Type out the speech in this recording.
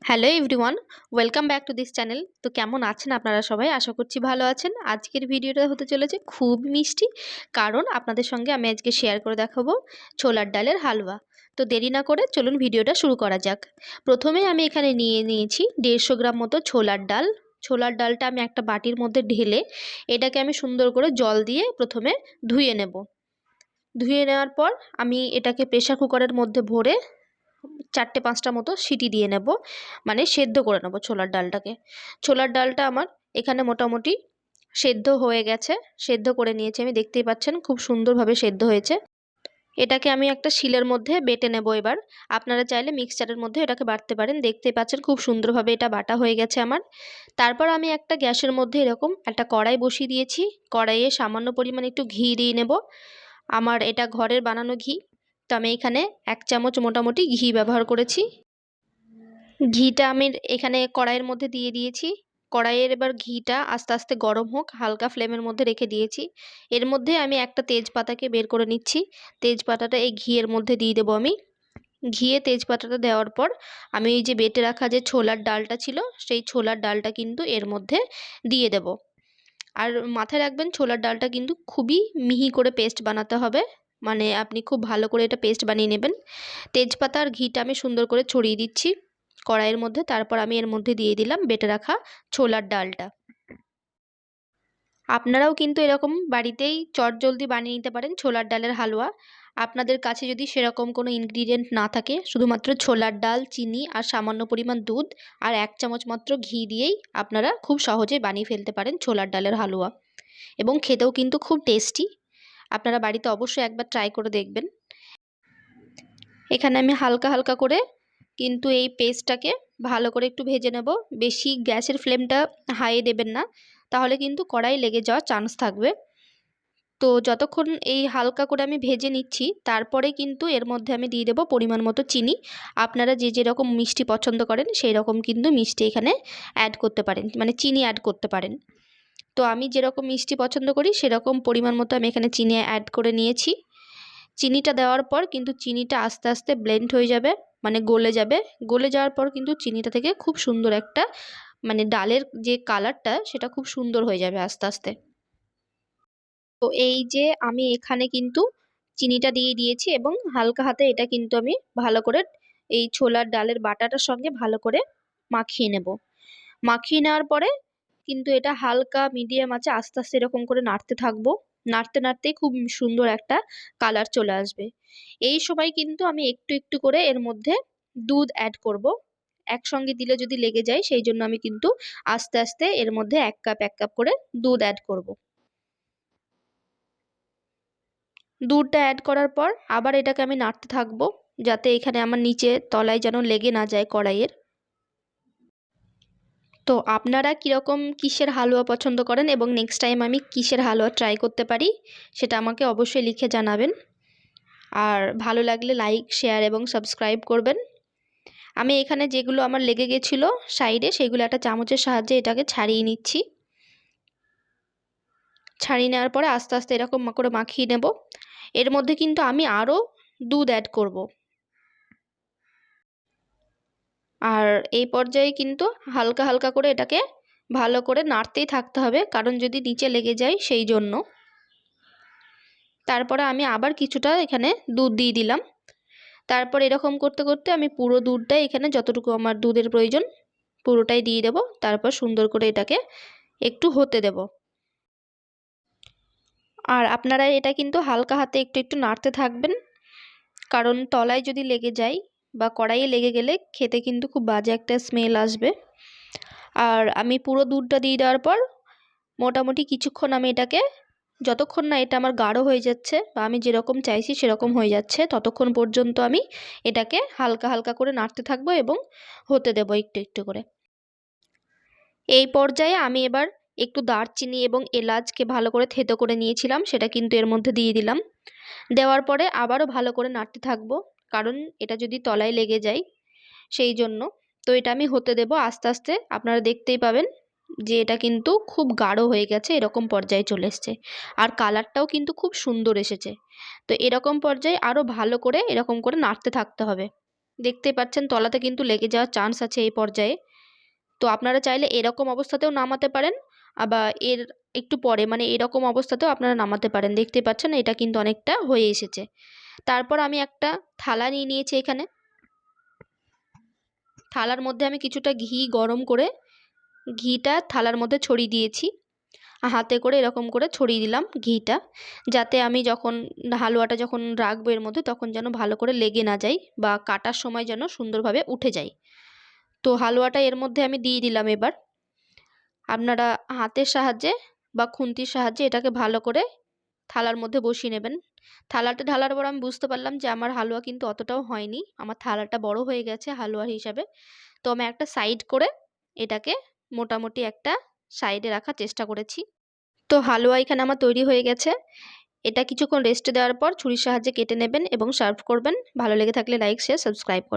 Hello everyone, welcome back to this channel. তো কেমন আছেন আপনারা সবাই? আশা করছি ভালো আছেন। আজকের ভিডিওটা হতে চলেছে খুব মিষ্টি, কারণ আপনাদের সঙ্গে আমি আজকে শেয়ার করে দেখাবো ছোলার ডালের হালুয়া। তো দেরি না করে চলুন ভিডিওটা শুরু করা যাক। প্রথমে আমি এখানে নিয়ে নিয়েছি 150 গ্রাম মতো ছোলার ডাল। ছোলার ডালটা আমি একটা বাটির মধ্যে ঢেলে এটাকে আমি সুন্দর করে জল দিয়ে প্রথমে ধুয়ে নেব। ধুয়ে নেওয়ার পর আমি এটাকে প্রেসার কুকারের মধ্যে ভরে 4-5টা মতো সিটি দিয়ে নেব, মানে সেদ্ধ করে নেব ছোলার ডালটাকে। ছোলার ডালটা আমার এখানে মোটামুটি সেদ্ধ হয়ে গেছে। সেদ্ধ করে নিয়েছি আমি, দেখতেই পাচ্ছেন খুব সুন্দরভাবে সেদ্ধ হয়েছে। এটাকে আমি একটা শিলের মধ্যে বেটে নেব এবার। আপনারা চাইলে মিক্সচারের মধ্যে এটাকে বাটতে পারেন। দেখতেই পাচ্ছেন খুব সুন্দরভাবে এটা বাটা হয়ে গেছে আমার। তারপর আমি একটা গ্যাসের মধ্যে এরকম একটা কড়াই বসিয়ে দিয়েছি। কড়াইয়ে সামান্য পরিমাণে একটু ঘি দিয়ে নেব। আমার এটা ঘরের বানানো ঘি, তো আমি এখানে 1 চামচ মোটামুটি ঘি ব্যবহার করেছি। ঘিটা আমি এখানে কড়াইয়ের মধ্যে দিয়ে দিয়েছি। কড়াইয়ের এবার ঘিটা আস্তে আস্তে গরম হোক, হালকা ফ্লেমের মধ্যে রেখে দিয়েছি। এর মধ্যে আমি একটা তেজপাতাকে বের করে নিচ্ছি। তেজপাতাটা এই ঘিয়ের মধ্যে দিয়ে দেবো আমি। ঘিয়ে তেজপাতাটা দেওয়ার পর আমি এই যে বেটে রাখা যে ছোলার ডালটা ছিল, সেই ছোলার ডালটা কিন্তু এর মধ্যে দিয়ে দেব। আর মাথায় রাখবেন, ছোলার ডালটা কিন্তু খুবই মিহি করে পেস্ট বানাতে হবে, মানে আপনি খুব ভালো করে এটা পেস্ট বানিয়ে নেবেন। তেজপাতা আর ঘিটা আমি সুন্দর করে ছড়িয়ে দিচ্ছি কড়াইয়ের মধ্যে। তারপর আমি এর মধ্যে দিয়ে দিলাম বেটে রাখা ছোলার ডালটা। আপনারাও কিন্তু এরকম বাড়িতেই চটজলদি বানিয়ে নিতে পারেন ছোলার ডালের হালুয়া। আপনাদের কাছে যদি সেরকম কোনো ইনগ্রিডিয়েন্ট না থাকে, শুধুমাত্র ছোলার ডাল, চিনি আর সামান্য পরিমাণ দুধ আর 1 চামচ মাত্র ঘি দিয়েই আপনারা খুব সহজে বানিয়ে ফেলতে পারেন ছোলার ডালের হালুয়া, এবং খেতেও কিন্তু খুব টেস্টি। আপনারা বাড়িতে অবশ্যই একবার ট্রাই করে দেখবেন। এখানে আমি হালকা হালকা করে কিন্তু এই পেস্টটাকে ভালো করে একটু ভেজে নেব। বেশি গ্যাসের ফ্লেমটা হাইয়ে দেবেন না, তাহলে কিন্তু কড়াই লেগে যাওয়ার চান্স থাকবে। তো যতক্ষণ এই হালকা করে আমি ভেজে নিচ্ছি, তারপরে কিন্তু এর মধ্যে আমি দিয়ে দেবো পরিমাণ মতো চিনি। আপনারা যে যেরকম মিষ্টি পছন্দ করেন সেই রকম কিন্তু মিষ্টি এখানে অ্যাড করতে পারেন, মানে চিনি অ্যাড করতে পারেন। তো আমি যেরকম মিষ্টি পছন্দ করি সেরকম পরিমাণ মতো আমি এখানে চিনি অ্যাড করে নিয়েছি। চিনিটা দেওয়ার পর কিন্তু চিনিটা আস্তে আস্তে ব্লেন্ড হয়ে যাবে, মানে গলে যাবে। গলে যাওয়ার পর কিন্তু চিনিটা থেকে খুব সুন্দর একটা, মানে ডালের যে কালারটা সেটা খুব সুন্দর হয়ে যাবে আস্তে আস্তে। তো এই যে আমি এখানে কিন্তু চিনিটা দিয়ে দিয়েছি এবং হালকা হাতে এটা কিন্তু আমি ভালো করে এই ছোলার ডালের বাটাটার সঙ্গে ভালো করে মাখিয়ে নেব। মাখিয়ে নেওয়ার পরে কিন্তু এটা হালকা মিডিয়াম আঁচে আস্তে আস্তে এরকম করে নাড়তে থাকবো। নাড়তে নাড়তেই খুব সুন্দর একটা কালার চলে আসবে। এই সময় কিন্তু আমি একটু একটু করে এর মধ্যে দুধ অ্যাড করব। একসঙ্গে দিলে যদি লেগে যায়, সেই জন্য আমি কিন্তু আস্তে আস্তে এর মধ্যে 1 কাপ 1 কাপ করে দুধ অ্যাড করব। দুধটা অ্যাড করার পর আবার এটাকে আমি নাড়তে থাকবো, যাতে এখানে আমার নিচে তলায় যেন লেগে না যায় কড়াইয়ের। তো আপনারা কীরকম কিসের হালুয়া পছন্দ করেন এবং নেক্সট টাইম আমি কিসের হালুয়া ট্রাই করতে পারি, সেটা আমাকে অবশ্যই লিখে জানাবেন। আর ভালো লাগলে লাইক, শেয়ার এবং সাবস্ক্রাইব করবেন। আমি এখানে যেগুলো আমার লেগে গেছিলো সাইডে, সেগুলো একটা চামচের সাহায্যে এটাকে ছাড়িয়ে নিচ্ছি। ছাড়িয়ে নেওয়ার পরে আস্তে আস্তে এরকম করে মাখিয়ে নেব। এর মধ্যে কিন্তু আমি আরও দুধ অ্যাড করব। আর এই পর্যায়ে কিন্তু হালকা হালকা করে এটাকে ভালো করে নাড়তেই থাকতে হবে, কারণ যদি নিচে লেগে যায় সেই জন্য। তারপরে আমি আবার কিছুটা এখানে দুধ দিয়ে দিলাম। তারপর এরকম করতে করতে আমি পুরো দুধটাই এখানে যতটুকু আমার দুধের প্রয়োজন পুরোটাই দিয়ে দেব। তারপর সুন্দর করে এটাকে একটু হতে দেব। আর আপনারা এটা কিন্তু হালকা হাতে একটু একটু নাড়তে থাকবেন, কারণ তলায় যদি লেগে যায় বা কড়াইয়ে লেগে গেলে খেতে কিন্তু খুব বাজে একটা স্মেল আসবে। আর আমি পুরো দুধটা দিয়ে দেওয়ার পর মোটামুটি কিছুক্ষণ আমি এটাকে, যতক্ষণ না এটা আমার গাঢ় হয়ে যাচ্ছে বা আমি যেরকম চাইছি সেরকম হয়ে যাচ্ছে, ততক্ষণ পর্যন্ত আমি এটাকে হালকা হালকা করে নাড়তে থাকবো এবং হতে দেবো একটু একটু করে। এই পর্যায়ে আমি এবার একটু দারচিনি এবং এলাচকে ভালো করে থেতো করে নিয়েছিলাম, সেটা কিন্তু এর মধ্যে দিয়ে দিলাম। দেওয়ার পরে আবারও ভালো করে নাড়তে থাকবো, কারণ এটা যদি তলায় লেগে যায় সেই জন্য। তো এটা আমি হতে দেব আস্তে আস্তে। আপনারা দেখতেই পাবেন যে এটা কিন্তু খুব গাঢ় হয়ে গেছে, এরকম পর্যায়ে চলে এসছে। আর কালারটাও কিন্তু খুব সুন্দর এসেছে। তো এরকম পর্যায়ে আরও ভালো করে এরকম করে নাড়তে থাকতে হবে। দেখতে পাচ্ছেন তলাতে কিন্তু লেগে যাওয়ার চান্স আছে এই পর্যায়ে। তো আপনারা চাইলে এরকম অবস্থাতেও নামাতে পারেন, আবার এর একটু পরে মানে এরকম অবস্থাতেও আপনারা নামাতে পারেন। দেখতে পাচ্ছেন এটা কিন্তু অনেকটা হয়ে এসেছে। তারপর আমি একটা থালা নিয়ে নিয়েছি এখানে। থালার মধ্যে আমি কিছুটা ঘি গরম করে ঘিটা থালার মধ্যে ছড়িয়ে দিয়েছি। হাতে করে এরকম করে ছড়িয়ে দিলাম ঘিটা, যাতে আমি যখন হালুয়াটা যখন রাখবো এর মধ্যে তখন যেন ভালো করে লেগে না যায় বা কাটার সময় যেন সুন্দরভাবে উঠে যায়। তো হালুয়াটা এর মধ্যে আমি দিয়ে দিলাম এবার। আপনারা হাতের সাহায্যে বা খুন্তির সাহায্যে এটাকে ভালো করে থালার মধ্যে বসিয়ে নেবেন। থালাতে ঢালার পর আমি বুঝতে পারলাম যে আমার হালুয়া কিন্তু অতটাও হয়নি, আমার থালাটা বড় হয়ে গেছে হালুয়ার হিসাবে। তো আমি একটা সাইড করে এটাকে মোটামুটি একটা সাইডে রাখার চেষ্টা করেছি। তো হালুয়া এখানে আমার তৈরি হয়ে গেছে। এটা কিছুক্ষণ রেস্টে দেওয়ার পর ছুরির সাহায্যে কেটে নেবেন এবং সার্ভ করবেন। ভালো লেগে থাকলে লাইক, শেয়ার, সাবস্ক্রাইব করবেন।